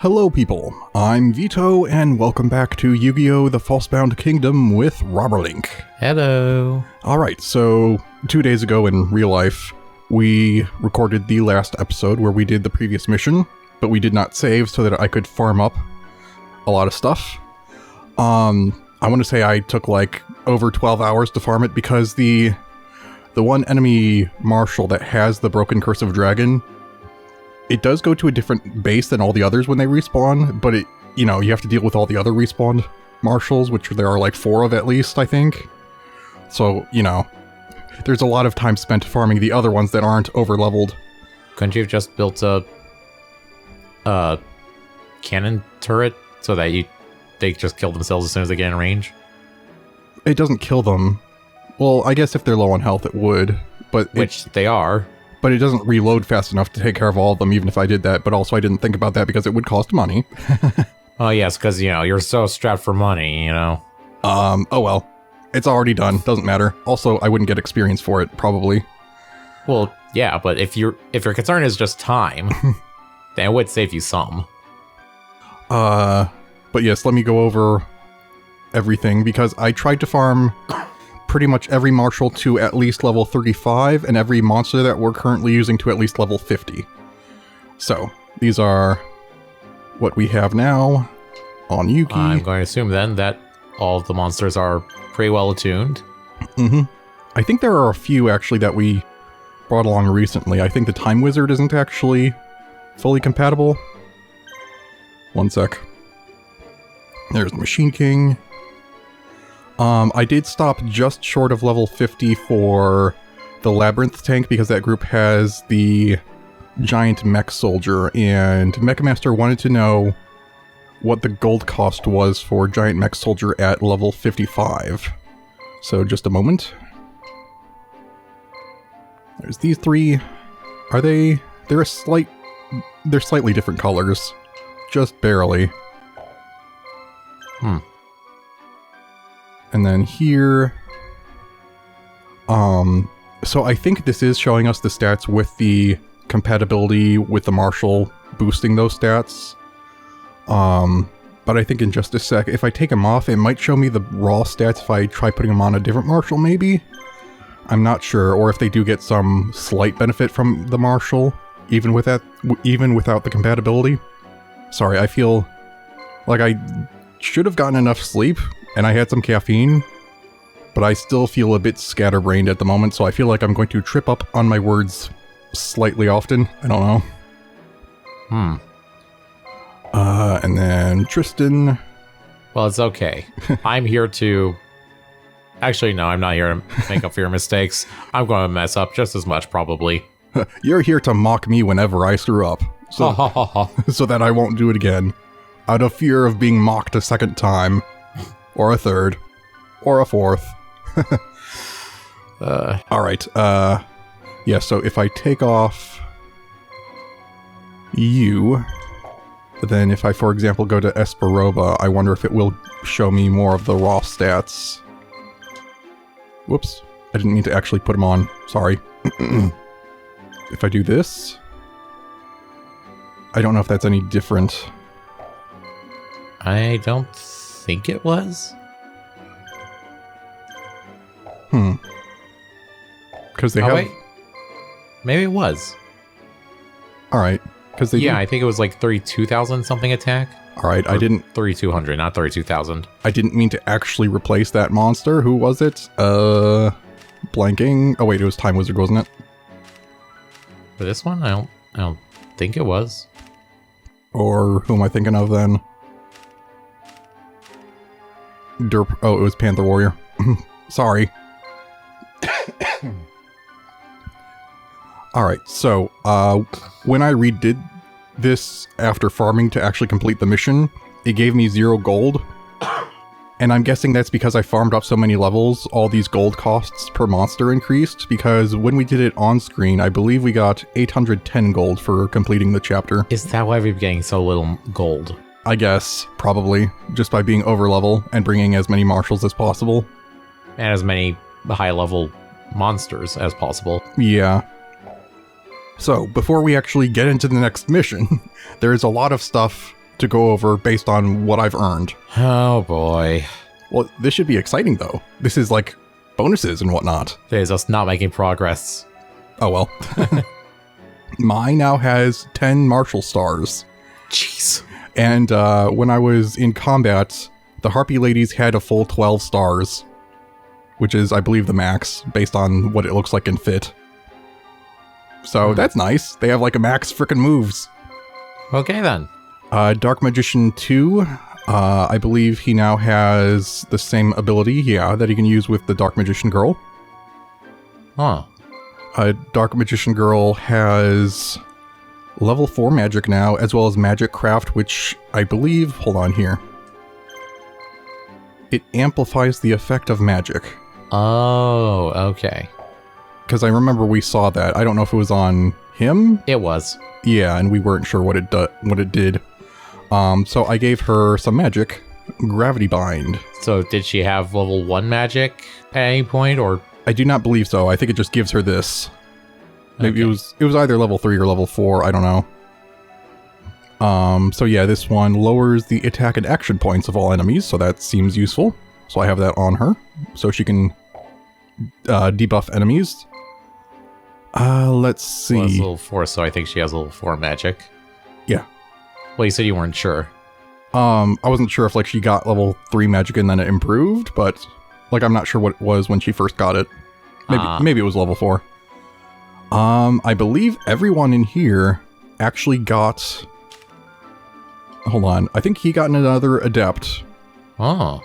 Hello people, I'm Vito, and welcome back to Yu-Gi-Oh! The Falsebound Kingdom with Robberlink. Hello. Alright, so 2 days ago in real life, we recorded the last episode where we did the previous mission, but we did not save so that I could farm up a lot of stuff. I want to say I took like over 12 hours to farm it because the one enemy marshal that has the broken cursive dragon, it does go to a different base than all the others when they respawn, but it, you have to deal with all the other respawned marshals, which there are like 4 of at least, I think. So, there's a lot of time spent farming the other ones that aren't over-leveled. Couldn't you have just built a cannon turret so that they just kill themselves as soon as they get in range? It doesn't kill them. Well, I guess if they're low on health, it would, but Which they are. But it doesn't reload fast enough to take care of all of them, even if I did that. But also, I didn't think about that because it would cost money. Oh, yes, because, you're so strapped for money, Oh well. It's already done. Doesn't matter. Also, I wouldn't get experience for it, probably. Well, yeah, but if your concern is just time, then it would save you some. But yes, let me go over everything, because I tried to farm pretty much every marshal to at least level 35, and every monster that we're currently using to at least level 50. So, these are what we have now on Yuki. I'm going to assume then that all of the monsters are pretty well attuned. Mm-hmm. I think there are a few actually that we brought along recently. I think the Time Wizard isn't actually fully compatible. One sec. There's the Machine King. I did stop just short of level 50 for the Labyrinth tank because that group has the giant mech soldier, and Mechamaster wanted to know what the gold cost was for giant mech soldier at level 55. So just a moment. There's these 3. Are they? They're slightly different colors. Just barely. And then here, so I think this is showing us the stats with the compatibility with the Marshal boosting those stats. But I think in just a sec, if I take them off, it might show me the raw stats if I try putting them on a different Marshal, maybe? I'm not sure, or if they do get some slight benefit from the Marshal, even without the compatibility. Sorry, I feel like I should have gotten enough sleep, and I had some caffeine, but I still feel a bit scatterbrained at the moment, so I feel like I'm going to trip up on my words slightly often. I don't know. And then Tristan. Well, it's okay. I'm here to... Actually, no, I'm not here to make up for your mistakes. I'm going to mess up just as much, probably. You're here to mock me whenever I screw up, so, so that I won't do it again, out of fear of being mocked a second time. Or a third. Or a fourth. Alright, yeah, so if I take off you, then if I, for example, go to Esperova, I wonder if it will show me more of the raw stats. Whoops. I didn't mean to actually put them on. Sorry. If I do this, I don't know if that's any different. I don't think it was. Because they have... Wait. Maybe it was. Alright. Because they I think it was like 32,000 something attack. Alright, I didn't... 3,200, not 32,000. I didn't mean to actually replace that monster. Who was it? Blanking. Oh wait, it was Time Wizard, wasn't it? For this one, I don't think it was. Or who am I thinking of then? Derp. Oh, it was Panther Warrior. Sorry. Alright, so, when I redid this after farming to actually complete the mission, it gave me 0 gold. And I'm guessing that's because I farmed up so many levels, all these gold costs per monster increased, because when we did it on screen, I believe we got 810 gold for completing the chapter. Is that why we're getting so little gold? I guess, probably, just by being over level and bringing as many marshals as possible. And as many high-level monsters as possible. Yeah. So, before we actually get into the next mission, there is a lot of stuff to go over based on what I've earned. Oh boy. Well, this should be exciting, though. This is like bonuses and whatnot. It is us not making progress. Oh, well. Mine now has 10 martial stars. Jeez. And when I was in combat, the Harpy ladies had a full 12 stars, which is, I believe, the max, based on what it looks like in Fit. So that's nice. They have like a max frickin' moves. Okay, then. Dark Magician 2, I believe he now has the same ability, that he can use with the Dark Magician Girl. Huh. Dark Magician Girl has level 4 magic now, as well as Magic Craft, which I believe, hold on here. It amplifies the effect of magic. Oh, okay. Because I remember we saw that. I don't know if it was on him. It was. Yeah, and we weren't sure what it did. So I gave her some magic, Gravity Bind. So did she have level 1 magic at any point, or? I do not believe so. I think it just gives her this. Maybe Okay. it was either level 3 or level 4, I don't know. So yeah, this one lowers the attack and action points of all enemies, so that seems useful. So I have that on her, so she can debuff enemies. Let's see. Well, it's level 4, so I think she has level 4 magic. Yeah. Well, you said you weren't sure. I wasn't sure if like she got level 3 magic and then it improved, but like I'm not sure what it was when she first got it. Maybe it was level 4. I believe everyone in here actually got... Hold on. I think he got another adept. Oh.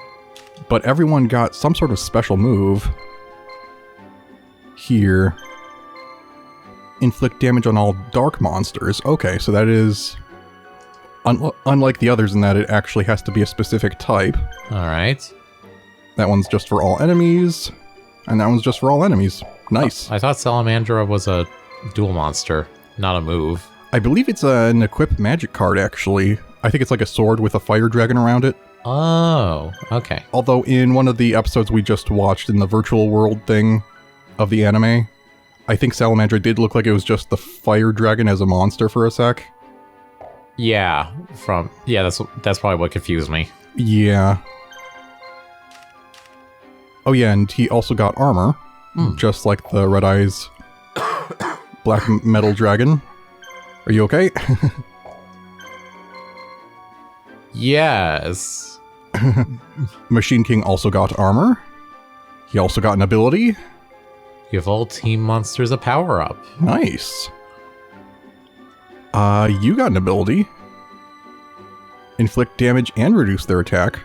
But everyone got some sort of special move. Here. Inflict damage on all dark monsters. Okay, so that is... unlike the others in that it actually has to be a specific type. Alright. That one's just for all enemies. And that one's just for all enemies. Nice. I thought Salamandra was a dual monster, not a move. I believe it's an equip magic card, actually. I think it's like a sword with a fire dragon around it. Oh, okay. Although in one of the episodes we just watched in the virtual world thing of the anime, I think Salamandra did look like it was just the fire dragon as a monster for a sec. Yeah, that's probably what confused me. Yeah. Oh yeah, and he also got armor, just like the Red Eyes black metal dragon. Are you okay? Yes. Machine King also got armor. He also got an ability. Give all team monsters a power-up. Nice. You got an ability. Inflict damage and reduce their attack.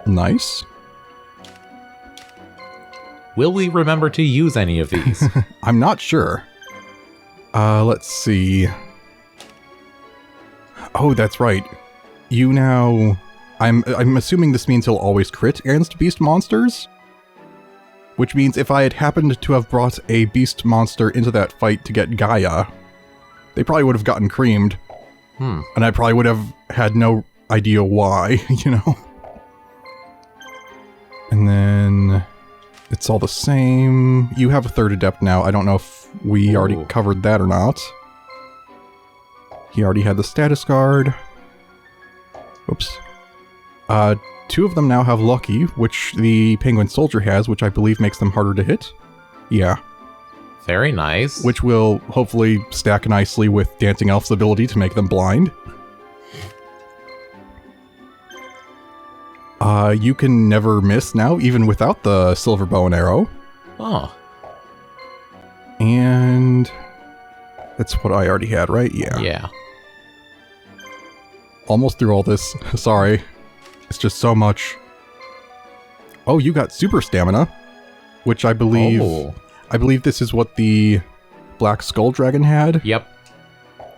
Nice. Will we remember to use any of these? I'm not sure. Let's see. Oh, that's right. You now... I'm assuming this means he'll always crit against beast monsters? Which means if I had happened to have brought a beast monster into that fight to get Gaia, they probably would have gotten creamed. And I probably would have had no idea why, you know? And then... it's all the same. You have a third adept now. I don't know if we already covered that or not. He already had the status guard. Whoops. 2 of them now have Lucky, which the Penguin Soldier has, which I believe makes them harder to hit. Yeah. Very nice. Which will hopefully stack nicely with Dancing Elf's ability to make them blind. You can never miss now, even without the silver bow and arrow. Oh. And... that's what I already had, right? Yeah. Yeah. Almost through all this. Sorry. It's just so much. Oh, you got super stamina, which I believe... Oh. I believe this is what the Black Skull Dragon had. Yep.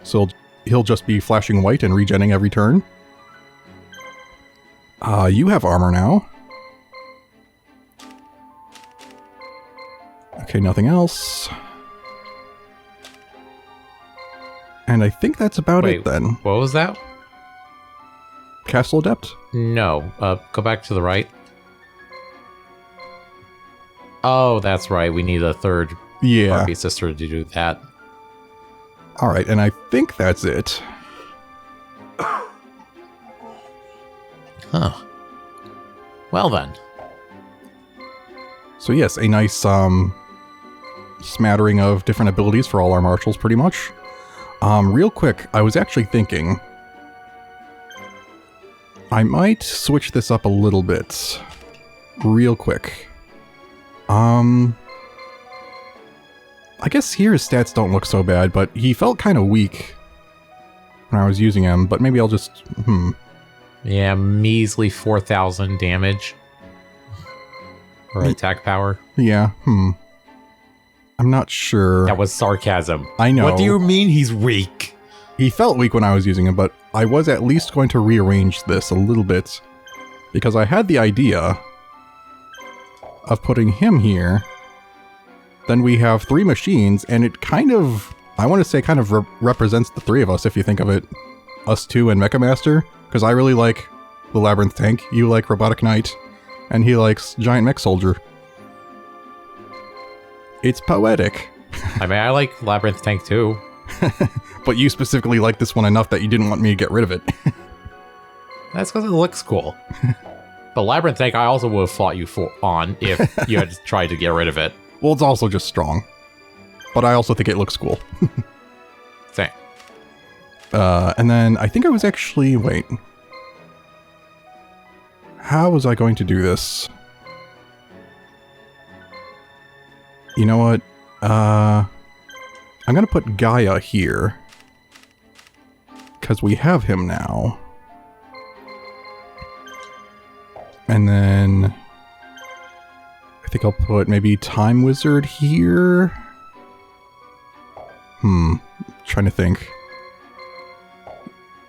So he'll just be flashing white and regenning every turn. You have armor now. Okay, nothing else. And I think that's about it then. What was that? Castle Adept? No. Go back to the right. Oh, that's right. We need a third Yeah. Harpy sister to do that. Alright, and I think that's it. Huh. Well then. So yes, a nice smattering of different abilities for all our marshals, pretty much. Real quick, I was actually thinking I might switch this up a little bit. Real quick. I guess here his stats don't look so bad, but he felt kind of weak when I was using him, but maybe I'll just... Yeah, measly 4,000 damage. Or attack power. Yeah, I'm not sure. That was sarcasm. I know. What do you mean he's weak? He felt weak when I was using him, but I was at least going to rearrange this a little bit. Because I had the idea of putting him here. Then we have 3 machines, and it kind of, I want to say kind of represents the 3 of us, if you think of it. Us 2 and Mecha Master. Because I really like the Labyrinth Tank, you like Robotic Knight, and he likes Giant Mech Soldier. It's poetic. I mean, I like Labyrinth Tank too. But you specifically like this one enough that you didn't want me to get rid of it. That's because it looks cool. But Labyrinth Tank, I also would have fought you on if you had tried to get rid of it. Well, it's also just strong. But I also think it looks cool. Same. And then I think I was actually... Wait. How was I going to do this? You know what? I'm going to put Gaia here. Because we have him now. And then... I think I'll put maybe Time Wizard here. Trying to think.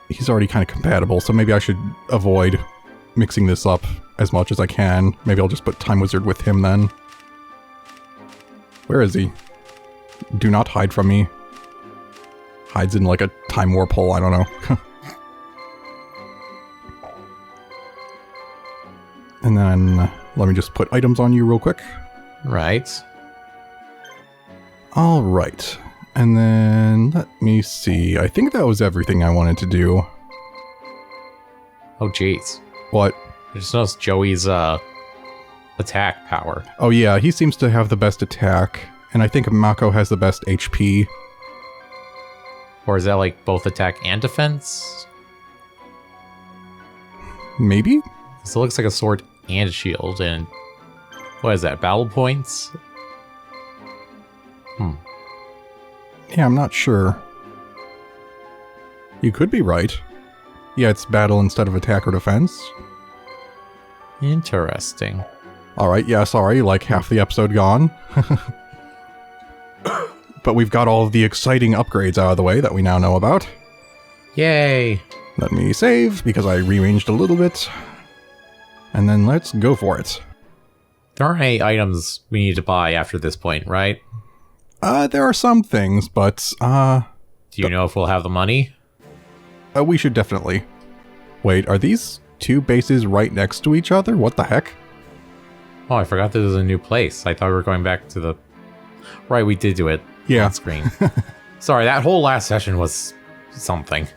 He's already kind of compatible, so maybe I should avoid mixing this up as much as I can. Maybe I'll just put Time Wizard with him then. Where is he? Do not hide from me. Hides in like a time warp hole, I don't know. And then let me just put items on you real quick. Right. Alright. And then, let me see. I think that was everything I wanted to do. Oh, jeez. What? I just noticed Joey's attack power. Oh yeah, he seems to have the best attack. And I think Mako has the best HP. Or is that like both attack and defense? Maybe? So it looks like a sword and a shield. And what is that? Battle points? Yeah, I'm not sure. You could be right. Yeah, it's battle instead of attack or defense. Interesting. Alright, yeah, sorry, like half the episode gone. But we've got all of the exciting upgrades out of the way that we now know about. Yay! Let me save, because I rearranged a little bit. And then let's go for it. There aren't any items we need to buy after this point, right? There are some things, but, Do you know if we'll have the money? we should definitely. Wait, are these 2 bases right next to each other? What the heck? Oh, I forgot this was a new place. I thought we were going back to the... Right, we did do it Yeah. on screen. Sorry, that whole last session was something.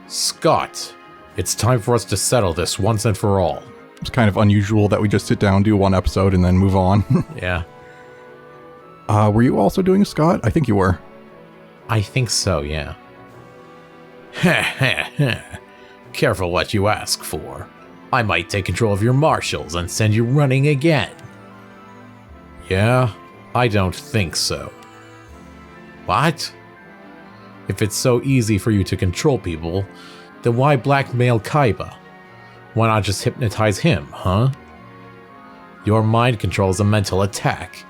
Scott, it's time for us to settle this once and for all. It's kind of unusual that we just sit down, do 1 episode, and then move on. Yeah. Were you also doing Scott? I think you were. I think so, yeah. Careful what you ask for. I might take control of your marshals and send you running again. Yeah, I don't think so. What? If it's so easy for you to control people, then why blackmail Kaiba? Why not just hypnotize him, huh? Your mind control is a mental attack,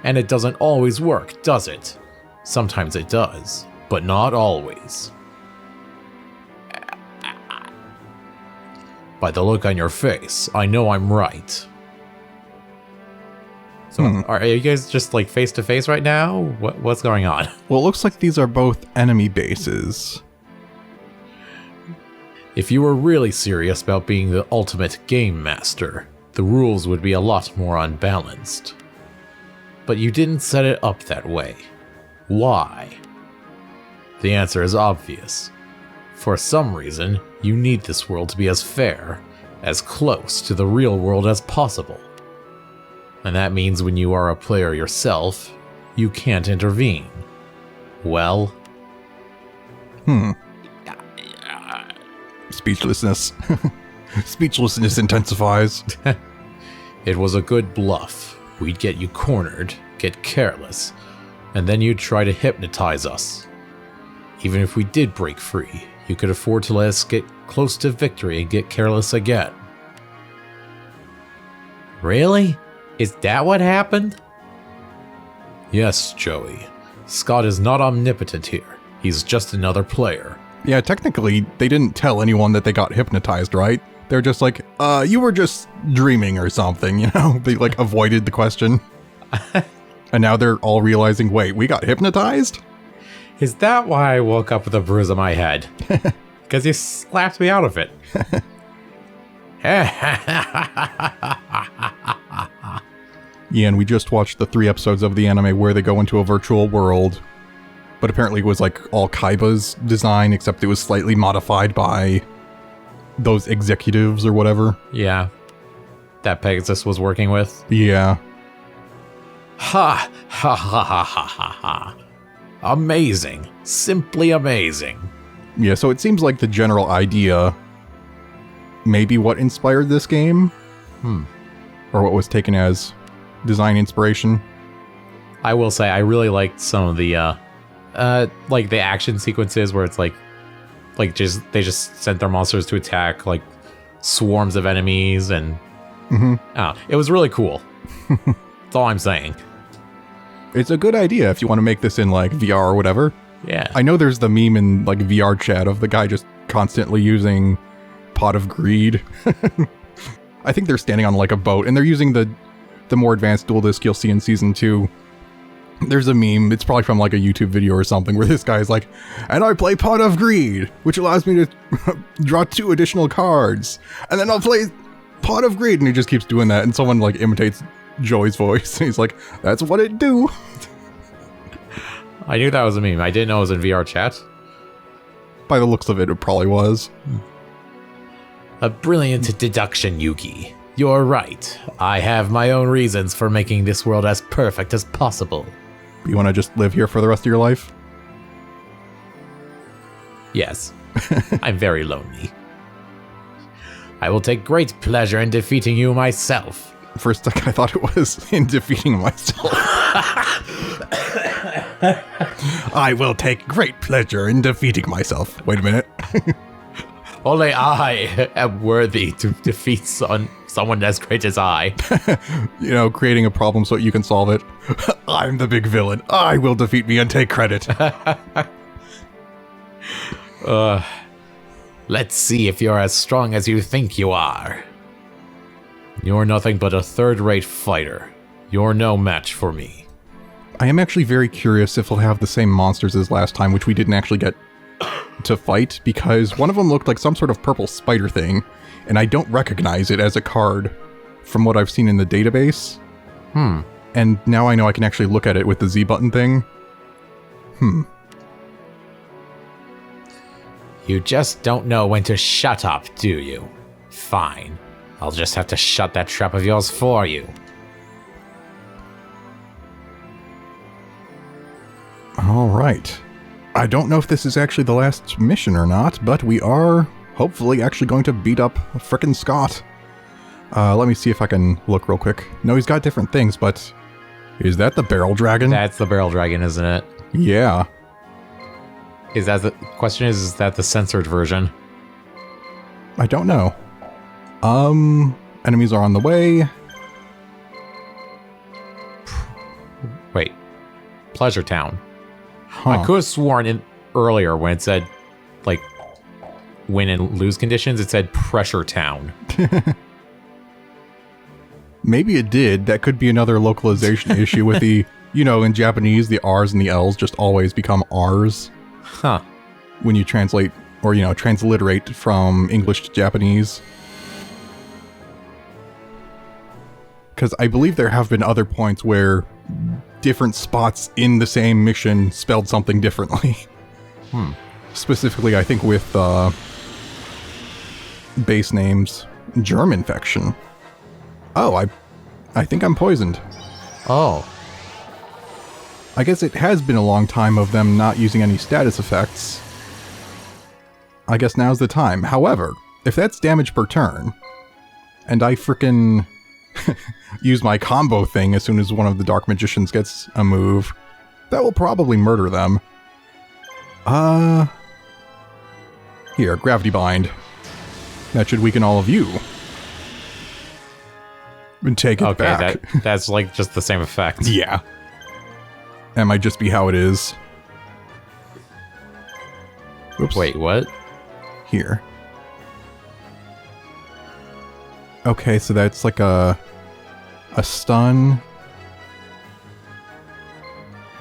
and it doesn't always work, does it? Sometimes it does, but not always. By the look on your face, I know I'm right. So, are you guys just like face to face right now? What's going on? Well, it looks like these are both enemy bases. If you were really serious about being the ultimate game master, the rules would be a lot more unbalanced. But you didn't set it up that way. Why? The answer is obvious. For some reason, you need this world to be as fair, as close to the real world as possible. And that means when you are a player yourself, you can't intervene. Well? Speechlessness. Speechlessness intensifies. It was a good bluff. We'd get you cornered, get careless, and then you'd try to hypnotize us. Even if we did break free, you could afford to let us get close to victory and get careless again. Really? Is that what happened? Yes, Joey. Scott is not omnipotent here. He's just another player. Yeah, technically, they didn't tell anyone that they got hypnotized, right? They're just like, you were just dreaming or something, you know? They, like, avoided the question. And now they're all realizing, wait, we got hypnotized? Is that why I woke up with a bruise on my head? Because you slapped me out of it. Yeah, and we just watched the 3 episodes of the anime where they go into a virtual world. But apparently it was like all Kaiba's design, except it was slightly modified by those executives or whatever. Yeah. That Pegasus was working with. Yeah. Ha! Ha ha ha ha ha ha. Amazing. Simply amazing. Yeah, so it seems like the general idea may be what inspired this game. Or what was taken as design inspiration. I will say I really liked some of the like the action sequences where it's like they just sent their monsters to attack like swarms of enemies and it was really cool. That's all I'm saying. It's a good idea if you want to make this in like VR or whatever. Yeah. I know there's the meme in like VR chat of the guy just constantly using Pot of Greed. I think they're standing on like a boat and they're using the more advanced dual disc you'll see in season 2. There's a meme, it's probably from like a YouTube video or something, where this guy's like, and I play Pot of Greed, which allows me to draw 2 additional cards, and then I'll play Pot of Greed, and he just keeps doing that, and someone like imitates Joey's voice, and he's like, that's what it do. I knew that was a meme. I didn't know it was in VR chat. By the looks of it, it probably was. A brilliant deduction, Yuki. You're right. I have my own reasons for making this world as perfect as possible. You want to just live here for the rest of your life? Yes. I'm very lonely. I will take great pleasure in defeating you myself. For a sec, I thought it was in defeating myself. I will take great pleasure in defeating myself. Wait a minute. Only I am worthy to defeat someone as great as I. You know, creating a problem so you can solve it. I'm the big villain. I will defeat me and take credit. Let's see if you're as strong as you think you are. You're nothing but a third-rate fighter. You're no match for me. I am actually very curious if we'll have the same monsters as last time, which we didn't actually get to fight, because one of them looked like some sort of purple spider thing, and I don't recognize it as a card from what I've seen in the database. And now I know I can actually look at it with the Z button thing. You just don't know when to shut up, do you? Fine. I'll just have to shut that trap of yours for you. Alright. I don't know if this is actually the last mission or not, but we are hopefully actually going to beat up frickin' Scott. Let me see if I can look real quick. No, he's got different things, but is that the barrel dragon? That's the barrel dragon, isn't it? Yeah. Is that the question? Is that the censored version? I don't know. Enemies are on the way. Wait. Pleasure Town. Huh. I could have sworn earlier when it said, like, win and lose conditions, it said Pressure Town. Maybe it did. That could be another localization issue with the, you know, in Japanese, the R's and the L's just always become R's. Huh. When you translate, or, you know, transliterate from English to Japanese. Because I believe there have been other points where different spots in the same mission spelled something differently. Specifically, I think with base names, germ infection. Oh, I think I'm poisoned. Oh. I guess it has been a long time of them not using any status effects. I guess now's the time. However, if that's damage per turn, and I frickin' use my combo thing as soon as one of the Dark Magicians gets a move, that will probably murder them. Here, Gravity Bind. That should weaken all of you. And take it back. Okay, that's like just the same effect. Yeah. That might just be how it is. Oops. Wait, what? Here. Okay, so that's like a stun.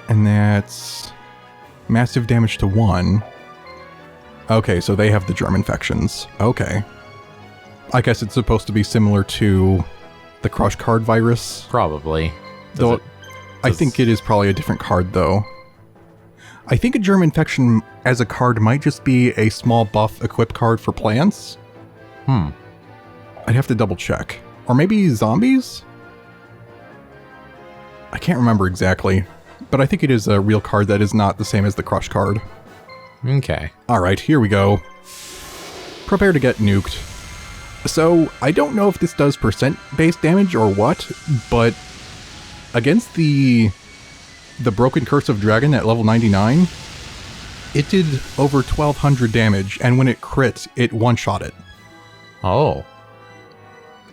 And that's massive damage to 1. Okay, so they have the germ infections. Okay. I guess it's supposed to be similar to the Crush Card virus. Probably. Though I think it is probably a different card, though. I think a germ infection as a card might just be a small buff equip card for plants. I'd have to double check. Or maybe zombies? I can't remember exactly. But I think it is a real card that is not the same as the Crush card. Okay. Alright, here we go. Prepare to get nuked. So, I don't know if this does percent-based damage or what, but against the Broken Curse of Dragon at level 99, it did over 1200 damage, and when it crit, it one-shot it. Oh.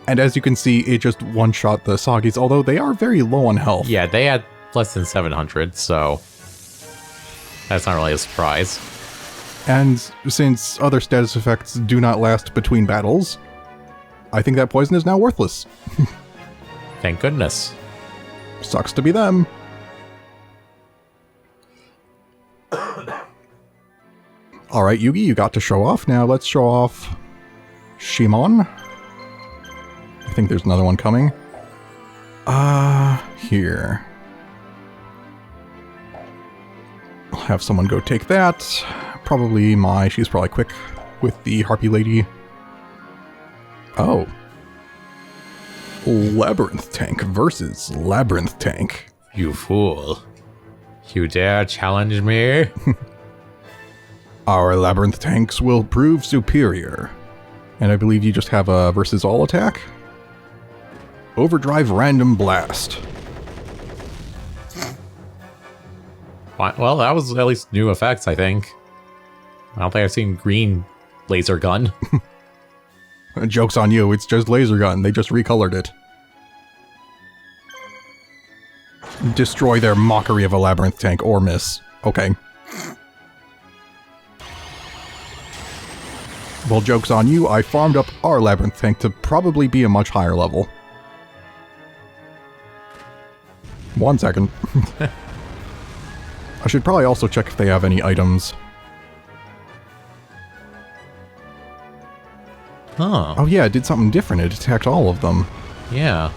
And as you can see, it just one-shot the Soggies, although they are very low on health. Yeah, they had less than 700, so that's not really a surprise. And since other status effects do not last between battles, I think that poison is now worthless. Thank goodness. Sucks to be them. Alright, Yugi, you got to show off. Now let's show off Shimon. I think there's another one coming. Here. I'll have someone go take that. Probably she's probably quick with the Harpy Lady. Oh. Labyrinth Tank versus Labyrinth Tank. You fool. You dare challenge me? Our Labyrinth Tanks will prove superior. And I believe you just have a versus all attack? Overdrive Random Blast. Well, that was at least new effects, I think. I don't think I've seen green laser gun. Joke's on you, it's just laser gun. They just recolored it. Destroy their mockery of a Labyrinth Tank or miss. Okay. Well, joke's on you, I farmed up our Labyrinth Tank to probably be a much higher level. 1 second. I should probably also check if they have any items. Huh. Oh yeah, it did something different. It attacked all of them. Yeah.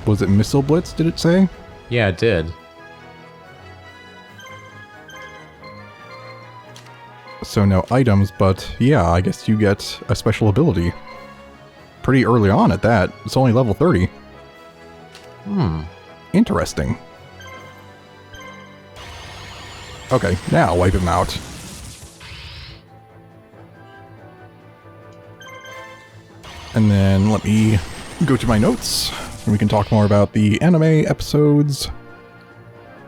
Was it Missile Blitz, did it say? Yeah, it did. So no items, but yeah, I guess you get a special ability. Pretty early on at that. It's only level 30. Interesting. Okay, now wipe him out. And then let me go to my notes, and we can talk more about the anime episodes.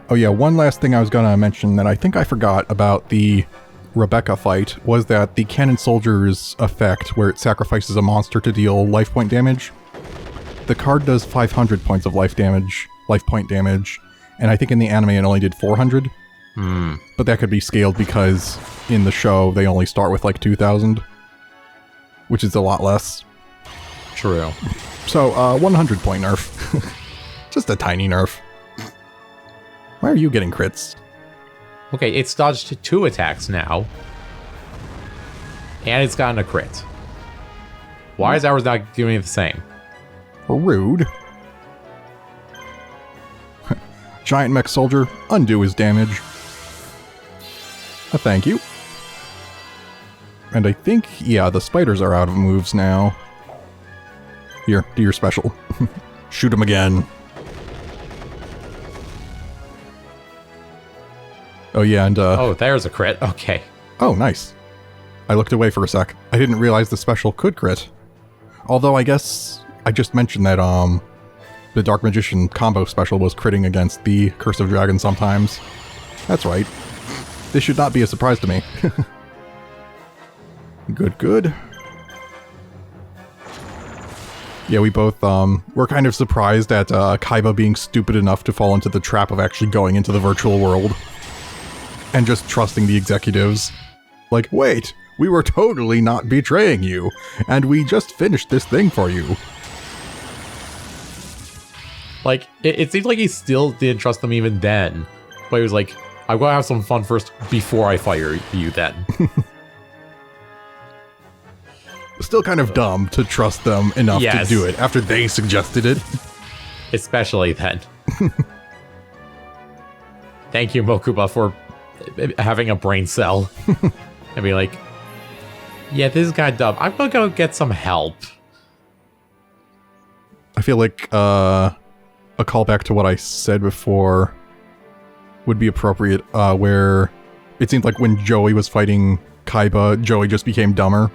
Oh yeah, one last thing I was gonna mention that I think I forgot about the Rebecca fight was that the Cannon Soldier's effect, where it sacrifices a monster to deal life point damage, the card does 500 points of life point damage, and I think in the anime it only did 400. But that could be scaled because in the show they only start with like 2,000, which is a lot less. True. So, 100 point nerf. Just a tiny nerf. Why are you getting crits? Okay, it's dodged 2 attacks now. And it's gotten a crit. Why is ours not doing the same? Rude. Giant Mech Soldier, undo his damage. Thank you. And I think, yeah, the spiders are out of moves now. Here, do your special. Shoot him again. Oh yeah, and Oh, there's a crit. Okay. oh, nice. I looked away for a sec. I didn't realize the special could crit. Although I guess I just mentioned that the Dark Magician combo special was critting against the Curse of Dragon sometimes. That's right. This should not be a surprise to me. Good, good. Yeah, we both were kind of surprised at Kaiba being stupid enough to fall into the trap of actually going into the virtual world. And just trusting the executives. Like, wait, we were totally not betraying you, and we just finished this thing for you. Like, it seems like he still didn't trust them even then. But he was like, I'm gonna have some fun first before I fire you then. Still kind of dumb to trust them enough to do it after they suggested it. Especially then. Thank you, Mokuba, for having a brain cell. And be like, yeah, this is kind of dumb. I'm gonna go get some help. I feel like a callback to what I said before would be appropriate, where it seemed like when Joey was fighting Kaiba, Joey just became dumber.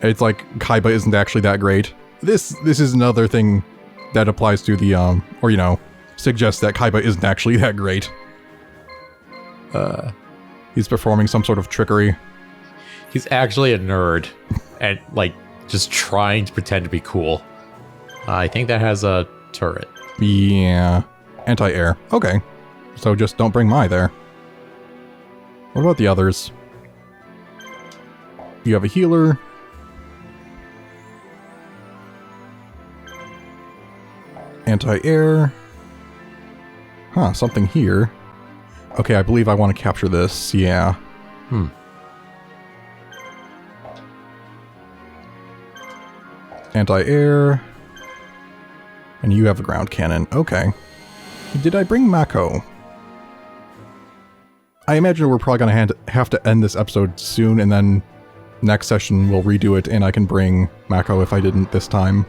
It's like Kaiba isn't actually that great. This is another thing that applies to the or you know, suggests that Kaiba isn't actually that great. He's performing some sort of trickery. He's actually a nerd and like just trying to pretend to be cool. I think that has a turret. Yeah, anti-air. Okay, so just don't bring Mai there. What about the others? You have a healer. Anti-air. Huh, something here. Okay, I believe I want to capture this, yeah. Anti-air. And you have a ground cannon. Okay. Did I bring Mako? I imagine we're probably going to have to end this episode soon, and then next session we'll redo it, and I can bring Mako if I didn't this time.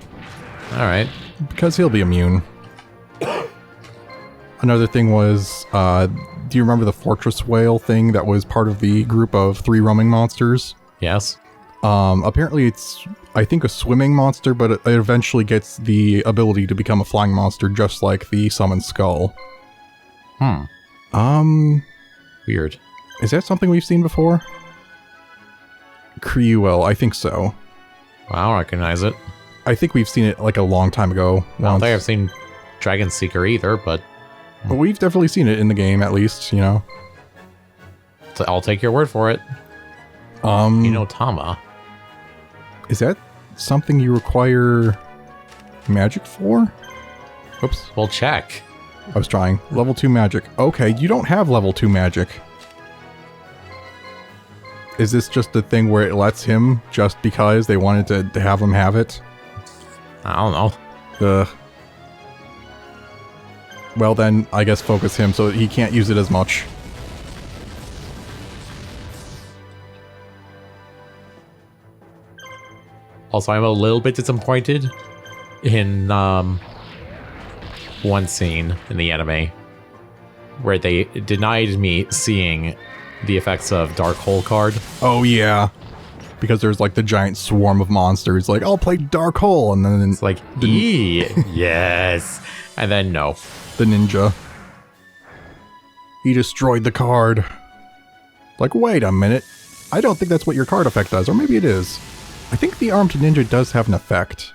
Alright. Because he'll be immune. Another thing was, do you remember the Fortress Whale thing that was part of the group of 3 roaming monsters? Yes. Apparently it's, I think, a swimming monster, but it eventually gets the ability to become a flying monster, just like the Summoned Skull. Weird. Is that something we've seen before? Cruel, I think so. I don't recognize it. I think we've seen it like a long time ago. I don't think I've seen Dragon Seeker either, but we've definitely seen it in the game, at least, you know. So I'll take your word for it. Tama. Is that something you require magic for? Oops. We'll check. I was trying. Level 2 magic. Okay, you don't have level 2 magic. Is this just a thing where it lets him just because they wanted to have him have it? I don't know. Ugh. Well then, I guess focus him so that he can't use it as much. Also, I'm a little bit disappointed in one scene in the anime where they denied me seeing the effects of Dark Hole card. Oh yeah. Because there's like the giant swarm of monsters, like, I'll play Dark Hole, and then it's like, yes. And then no. The ninja. He destroyed the card. Like, wait a minute. I don't think that's what your card effect does, or maybe it is. I think the armed ninja does have an effect.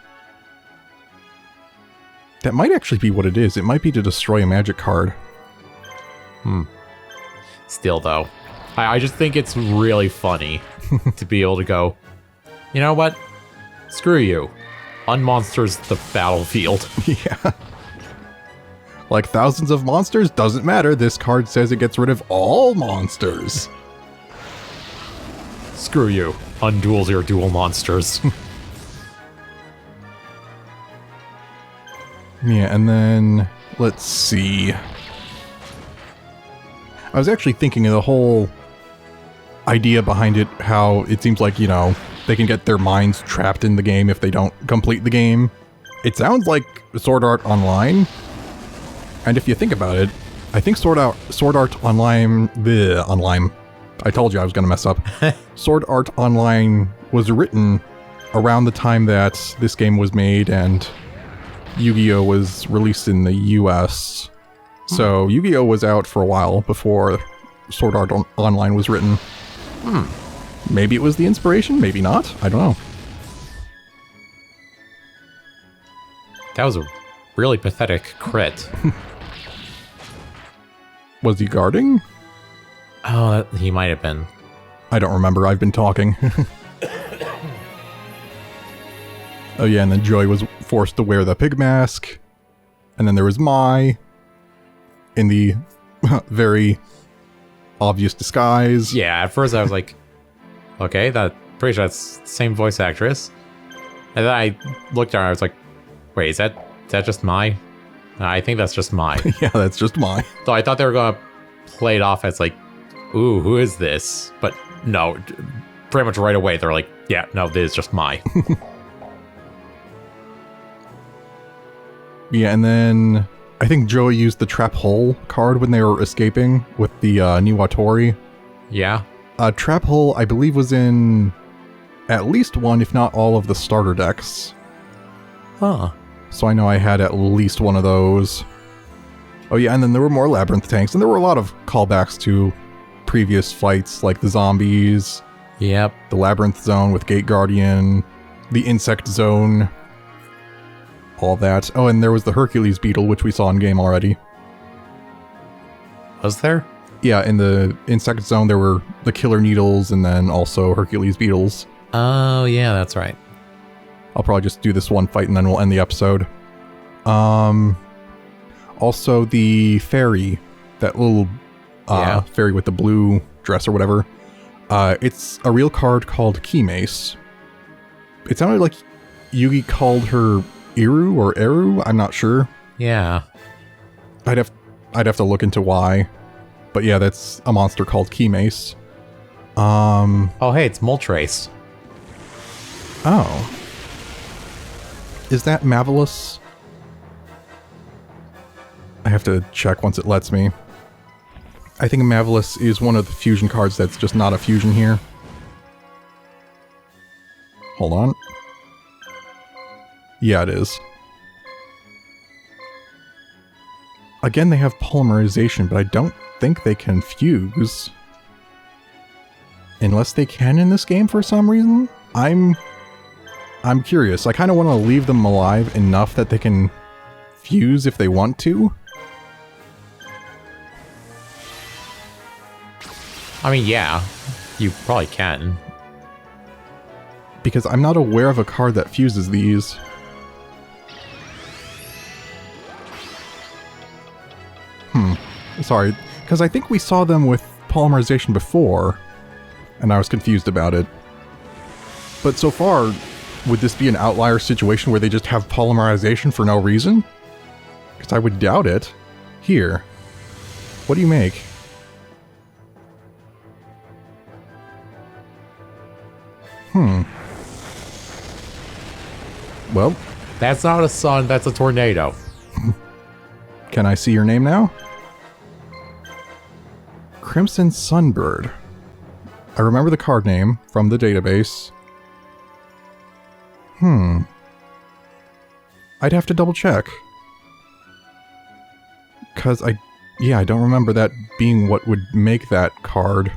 That might actually be what it is. It might be to destroy a magic card. Still, though, I just think it's really funny to be able to go, you know what? Screw you. Unmonsters the battlefield. Yeah. Like thousands of monsters? Doesn't matter. This card says it gets rid of all monsters. Screw you. Unduels your dual monsters. Yeah, and then let's see. I was actually thinking of the whole idea behind it, how it seems like, they can get their minds trapped in the game if they don't complete the game. It sounds like Sword Art Online. And if you think about it, I think Sword Art Online... I told you I was going to mess up. Sword Art Online was written around the time that this game was made and Yu-Gi-Oh! Was released in the US. So Yu-Gi-Oh! Was out for a while before Sword Art Online was written. Maybe it was the inspiration, maybe not. I don't know. That was a really pathetic crit. Was he guarding? Oh, he might have been. I don't remember. I've been talking. Oh yeah, and then Joy was forced to wear the pig mask. And then there was Mai in the very obvious disguise. Yeah, at first I was like, okay, pretty sure that's the same voice actress. And then I looked at her and I was like, wait, is that just Mai? I think that's just Mai. Yeah, that's just Mai. So I thought they were going to play it off as like, ooh, who is this? But no, pretty much right away they're like, yeah, no, this is just Mai. Yeah, and then I think Joey used the trap hole card when they were escaping with the Niwatori. Yeah. Trap hole, I believe, was in at least one, if not all, of the starter decks. Huh. So I know I had at least one of those. Oh yeah, and then there were more Labyrinth tanks, and there were a lot of callbacks to previous fights, like the zombies. Yep. The Labyrinth Zone with Gate Guardian, the Insect Zone, all that. Oh, and there was the Hercules Beetle, which we saw in game already. Was there? Yeah, in the Insect Zone there were the Killer Needles and then also Hercules Beetles. Oh, yeah, that's right. I'll probably just do this one fight and then we'll end the episode. Also the fairy, that little fairy with the blue dress or whatever. It's a real card called Key Mace. It sounded like Yugi called her Iru or Eru, I'm not sure. Yeah. I'd have to look into why. But yeah, that's a monster called Key Mace. Oh, hey, it's Moltres. Oh. Is that Mavelus? I have to check once it lets me. I think Mavelus is one of the fusion cards that's just not a fusion here. Hold on. Yeah, it is. Again, they have polymerization, but I don't think they can fuse. Unless they can in this game for some reason? I'm curious. I kind of want to leave them alive enough that they can fuse if they want to. I mean, yeah, you probably can. Because I'm not aware of a card that fuses these. Sorry, because I think we saw them with polymerization before, and I was confused about it. But so far, would this be an outlier situation where they just have polymerization for no reason? Because I would doubt it. Here. What do you make? Well, That's not a sun, that's a tornado. can I see your name now? Crimson Sunbird. I remember the card name from the database. I'd have to double check. Because I don't remember that being what would make that card.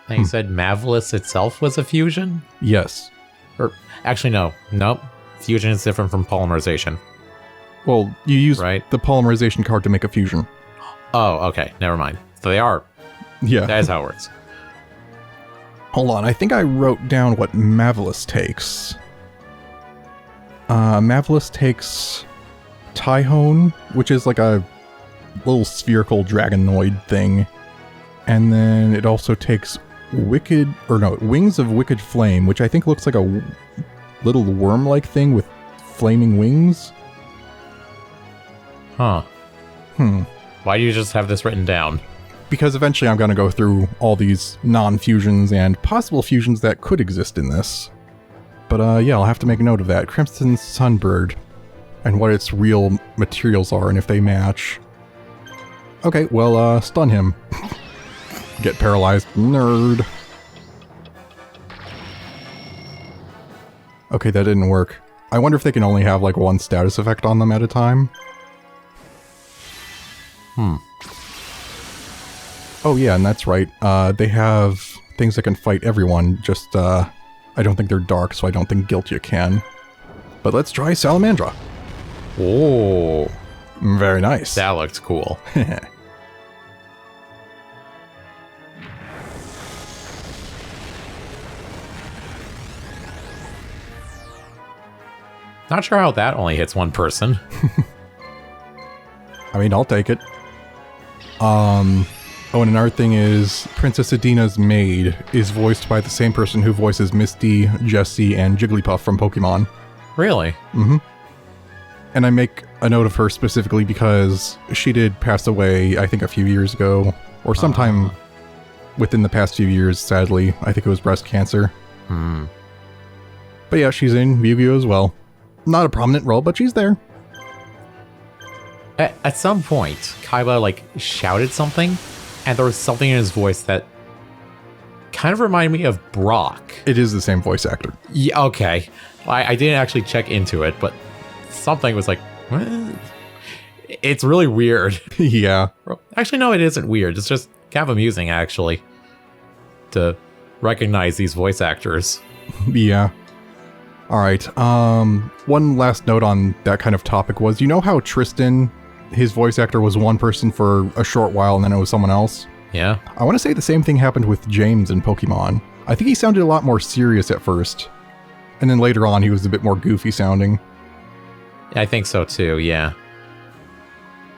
And you said Mavelus itself was a fusion? Yes. Or, actually, no. Nope. Fusion is different from polymerization. Well, you use Right. the polymerization card to make a fusion. Oh, okay. Never mind. So they are. Yeah. That is how it works. Hold on, I think I wrote down what Mavelus takes. Mavelus takes Tyhone, which is like a little spherical dragonoid thing. And then it also takes Wings of Wicked Flame, which I think looks like a little worm-like thing with flaming wings. Huh. Why do you just have this written down? because eventually I'm going to go through all these non-fusions and possible fusions that could exist in this. But yeah, I'll have to make a note of that. Crimson Sunbird, and what its real materials are and if they match. Okay, well, stun him. Get paralyzed, nerd. Okay, that didn't work. I wonder if they can only have like one status effect on them at a time. Oh yeah, and that's right. They have things that can fight everyone, just I don't think they're dark, so I don't think Guiltia can. But let's try Salamandra. Oh, Very nice. that looked cool. Not sure how that only hits one person. I mean, I'll take it. Oh, and another thing is, Princess Adina's maid is voiced by the same person who voices Misty, Jessie, and Jigglypuff from Pokemon. Really? Mm-hmm. And I make a note of her specifically because she did pass away, I think, a few years ago, or sometime within the past few years, sadly. I think it was breast cancer. But yeah, she's in Yu-Gi-Oh! As well. Not a prominent role, but she's there. At some point, Kaiba, like, shouted something, and there was something in his voice that kind of reminded me of Brock. It is the same voice actor. Yeah, okay. I didn't actually check into it, but something was like, what? It's really weird. Yeah. Actually, no, it isn't weird. It's just kind of amusing, actually, to recognize these voice actors. Yeah. Alright, one last note on that kind of topic was, you know how Tristan, his voice actor was one person for a short while and then it was someone else? Yeah. I want to say the same thing happened with James in Pokemon. I think he sounded a lot more serious at first, and then later on he was a bit more goofy sounding. I think so too, yeah.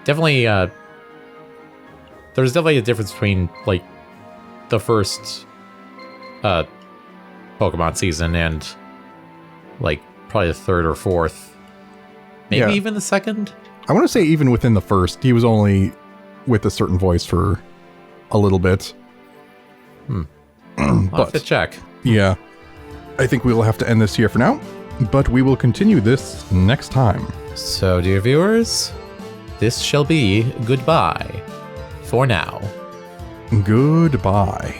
Definitely, there's definitely a difference between, like, the first, Pokemon season and, like, probably the third or fourth. Maybe even the second? I want to say even within the first, he was only with a certain voice for a little bit. I'll have to check. Yeah. I think we'll have to end this here for now, but we will continue this next time. So, dear viewers, this shall be goodbye for now. Goodbye.